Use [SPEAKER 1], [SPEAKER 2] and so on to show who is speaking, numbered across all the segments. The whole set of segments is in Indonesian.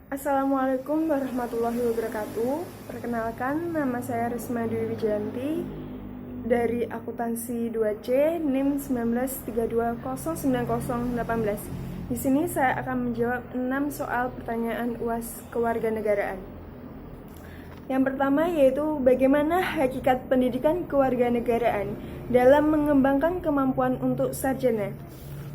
[SPEAKER 1] Assalamualaikum warahmatullahi wabarakatuh. Perkenalkan, nama saya Risma Dwi Wijanti dari Akuntansi 2C NIM 1932090018. Di sini saya akan menjawab 6 soal pertanyaan UAS kewarganegaraan. Yang pertama yaitu bagaimana hakikat pendidikan kewarganegaraan dalam mengembangkan kemampuan untuk sarjana.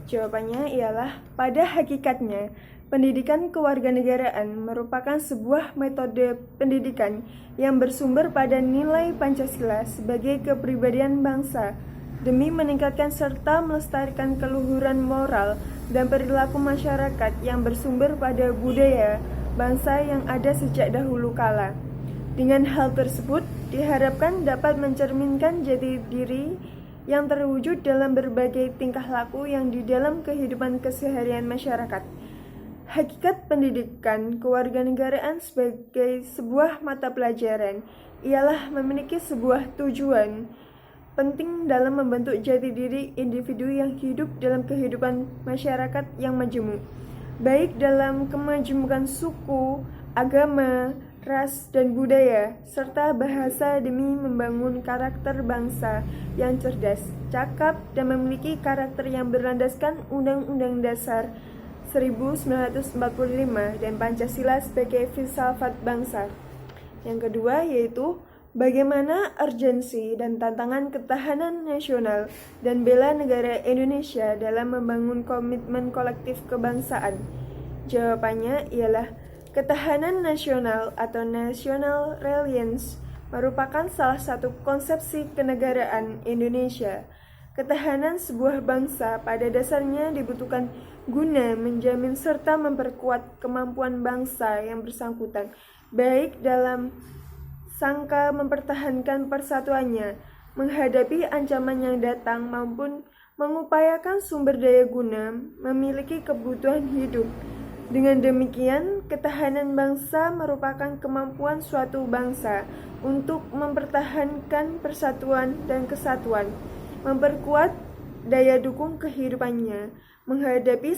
[SPEAKER 1] Jawabannya ialah pada hakikatnya pendidikan kewarganegaraan merupakan sebuah metode pendidikan yang bersumber pada nilai Pancasila sebagai kepribadian bangsa demi meningkatkan serta melestarikan keluhuran moral dan perilaku masyarakat yang bersumber pada budaya bangsa yang ada sejak dahulu kala. Dengan hal tersebut diharapkan dapat mencerminkan jati diri yang terwujud dalam berbagai tingkah laku yang di dalam kehidupan keseharian masyarakat. Hakikat pendidikan kewarganegaraan sebagai sebuah mata pelajaran ialah memiliki sebuah tujuan penting dalam membentuk jati diri individu yang hidup dalam kehidupan masyarakat yang majemuk, baik dalam kemajemukan suku, agama, ras, dan budaya, serta bahasa demi membangun karakter bangsa yang cerdas, cakap, dan memiliki karakter yang berlandaskan Undang-Undang Dasar 1945 dan Pancasila sebagai filsafat bangsa. Yang kedua yaitu bagaimana urgensi dan tantangan ketahanan nasional dan bela negara Indonesia dalam membangun komitmen kolektif kebangsaan. Jawabannya ialah ketahanan nasional atau national resilience merupakan salah satu konsepsi kenegaraan Indonesia. Ketahanan sebuah bangsa pada dasarnya dibutuhkan guna menjamin serta memperkuat kemampuan bangsa yang bersangkutan, baik dalam sangka mempertahankan persatuannya, menghadapi ancaman yang datang maupun mengupayakan sumber daya guna memiliki kebutuhan hidup. Dengan demikian, ketahanan bangsa merupakan kemampuan suatu bangsa untuk mempertahankan persatuan dan kesatuan, memperkuat daya dukung kehidupannya, menghadapi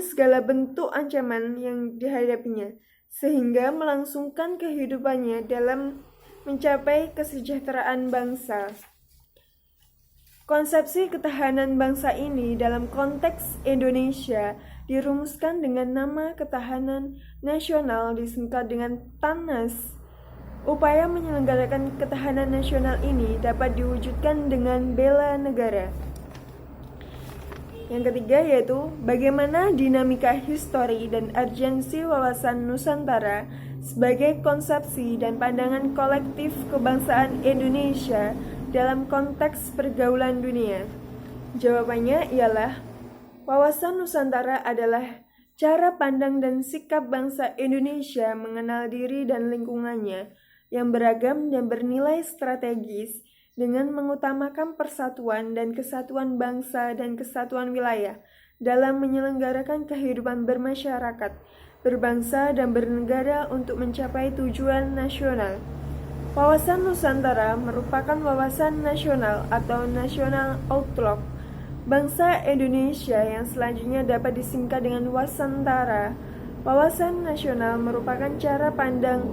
[SPEAKER 1] segala bentuk ancaman yang dihadapinya, sehingga melangsungkan kehidupannya dalam mencapai kesejahteraan bangsa. Konsepsi ketahanan bangsa ini dalam konteks Indonesia dirumuskan dengan nama ketahanan nasional disingkat dengan TANNAS. Upaya menyelenggarakan ketahanan nasional ini dapat diwujudkan dengan bela negara. Yang ketiga yaitu bagaimana dinamika histori dan urgensi wawasan Nusantara sebagai konsepsi dan pandangan kolektif kebangsaan Indonesia dalam konteks pergaulan dunia. Jawabannya ialah wawasan Nusantara adalah cara pandang dan sikap bangsa Indonesia mengenal diri dan lingkungannya yang beragam dan bernilai strategis dengan mengutamakan persatuan dan kesatuan bangsa dan kesatuan wilayah dalam menyelenggarakan kehidupan bermasyarakat, berbangsa, dan bernegara untuk mencapai tujuan nasional. Wawasan Nusantara merupakan wawasan nasional atau national outlook bangsa Indonesia yang selanjutnya dapat disingkat dengan Wasantara. Wawasan nasional merupakan cara pandang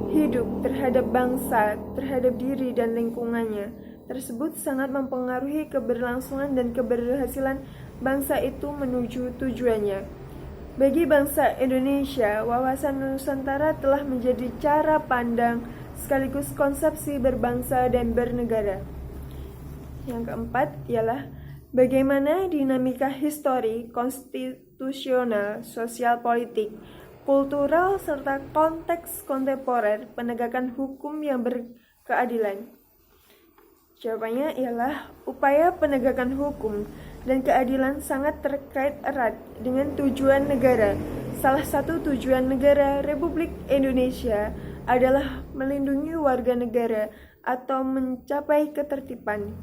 [SPEAKER 1] hidup terhadap bangsa, terhadap diri dan lingkungannya. Tersebut sangat mempengaruhi keberlangsungan dan keberhasilan bangsa itu menuju tujuannya. Bagi bangsa Indonesia, wawasan Nusantara telah menjadi cara pandang sekaligus konsepsi berbangsa dan bernegara. Yang keempat ialah bagaimana dinamika histori, konstitusional, sosial politik, kultural, serta konteks kontemporer penegakan hukum yang berkeadilan. Jawabannya ialah upaya penegakan hukum dan keadilan sangat terkait erat dengan tujuan negara. Salah satu tujuan negara Republik Indonesia adalah melindungi warga negara atau mencapai ketertiban.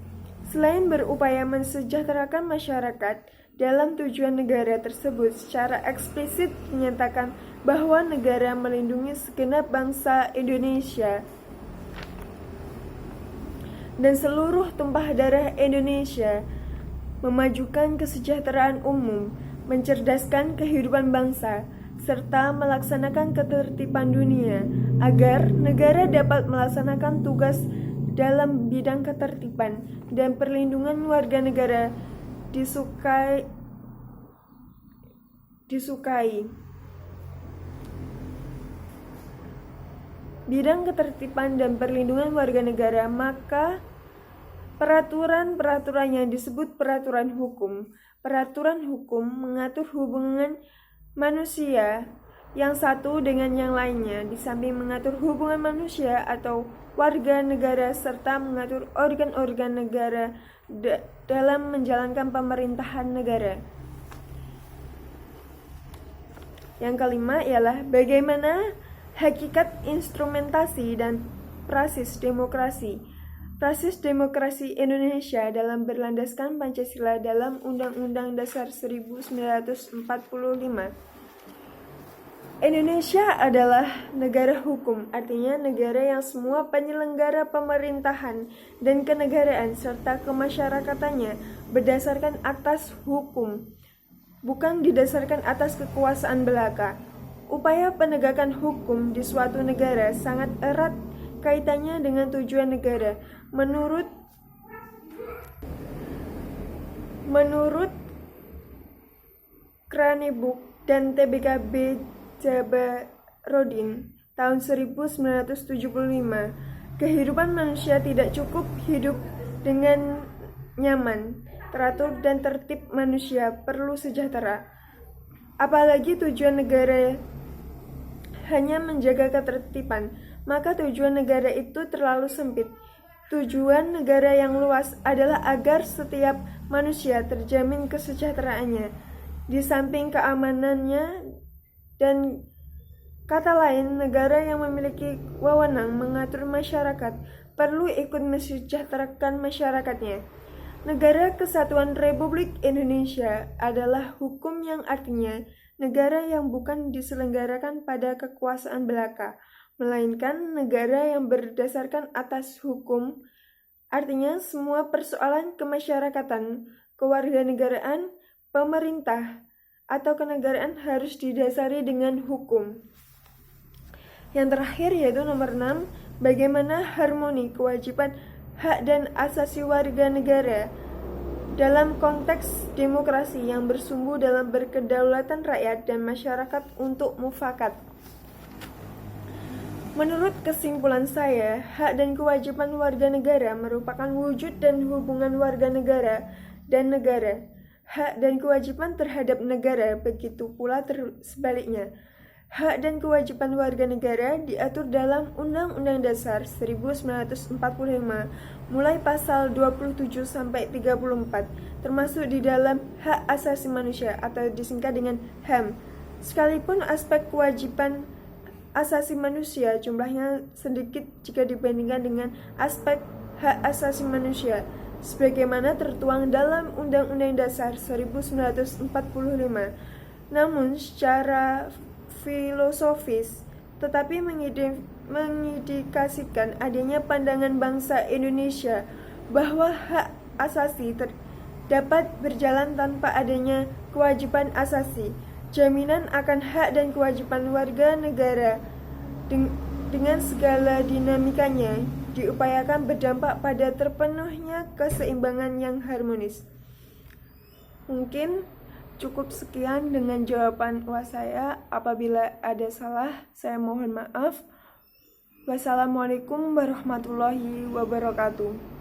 [SPEAKER 1] Selain berupaya mensejahterakan masyarakat, dalam tujuan negara tersebut secara eksplisit menyatakan bahwa negara melindungi segenap bangsa Indonesia dan seluruh tumpah darah Indonesia, memajukan kesejahteraan umum, mencerdaskan kehidupan bangsa, serta melaksanakan ketertiban dunia agar negara dapat melaksanakan tugas dalam bidang ketertiban dan perlindungan warga negara disukai. Bidang ketertiban dan perlindungan warga negara, maka peraturan-peraturan yang disebut peraturan hukum. Peraturan hukum mengatur hubungan manusia yang satu dengan yang lainnya, di samping mengatur hubungan manusia atau warga negara serta mengatur organ-organ negara dalam menjalankan pemerintahan negara. Yang kelima ialah bagaimana hakikat instrumentasi dan prasis demokrasi. Prasis demokrasi Indonesia dalam berlandaskan Pancasila dalam Undang-Undang Dasar 1945. Indonesia adalah negara hukum, artinya negara yang semua penyelenggara pemerintahan dan kenegaraan serta kemasyarakatannya berdasarkan atas hukum, bukan didasarkan atas kekuasaan belaka. Upaya penegakan hukum di suatu negara sangat erat kaitannya dengan tujuan negara. Menurut Cranebook dan TBKB Jabarodin tahun 1975, kehidupan manusia tidak cukup hidup dengan nyaman, teratur dan tertib. Manusia perlu sejahtera. Apalagi tujuan negara hanya menjaga ketertiban, maka tujuan negara itu terlalu sempit. Tujuan negara yang luas adalah agar setiap manusia terjamin kesejahteraannya, di samping keamanannya, dan kata lain, negara yang memiliki wewenang mengatur masyarakat perlu ikut mensejahterakan masyarakatnya. Negara Kesatuan Republik Indonesia adalah hukum yang artinya negara yang bukan diselenggarakan pada kekuasaan belaka, melainkan negara yang berdasarkan atas hukum, artinya semua persoalan kemasyarakatan, kewarganegaraan, pemerintah, atau kenegaraan harus didasari dengan hukum. Yang terakhir yaitu nomor 6, bagaimana harmoni kewajiban hak dan asasi warga negara dalam konteks demokrasi yang bersumber dalam berkedaulatan rakyat dan masyarakat untuk mufakat. Menurut kesimpulan saya, hak dan kewajiban warga negara merupakan wujud dan hubungan warga negara dan negara. Hak dan kewajiban terhadap negara, begitu pula sebaliknya. Hak dan kewajiban warga negara diatur dalam Undang-Undang Dasar 1945, mulai pasal 27 sampai 34, termasuk di dalam hak asasi manusia atau disingkat dengan HAM. Sekalipun aspek kewajiban asasi manusia jumlahnya sedikit jika dibandingkan dengan aspek hak asasi manusia, sebagaimana tertuang dalam Undang-Undang Dasar 1945. Namun secara filosofis, tetapi mengindikasikan adanya pandangan bangsa Indonesia bahwa hak asasi dapat berjalan tanpa adanya kewajiban asasi. Jaminan akan hak dan kewajiban warga negara dengan segala dinamikanya diupayakan berdampak pada terpenuhnya keseimbangan yang harmonis. Mungkin cukup sekian dengan jawaban UAS saya. Apabila ada salah, saya mohon maaf. Wassalamualaikum warahmatullahi wabarakatuh.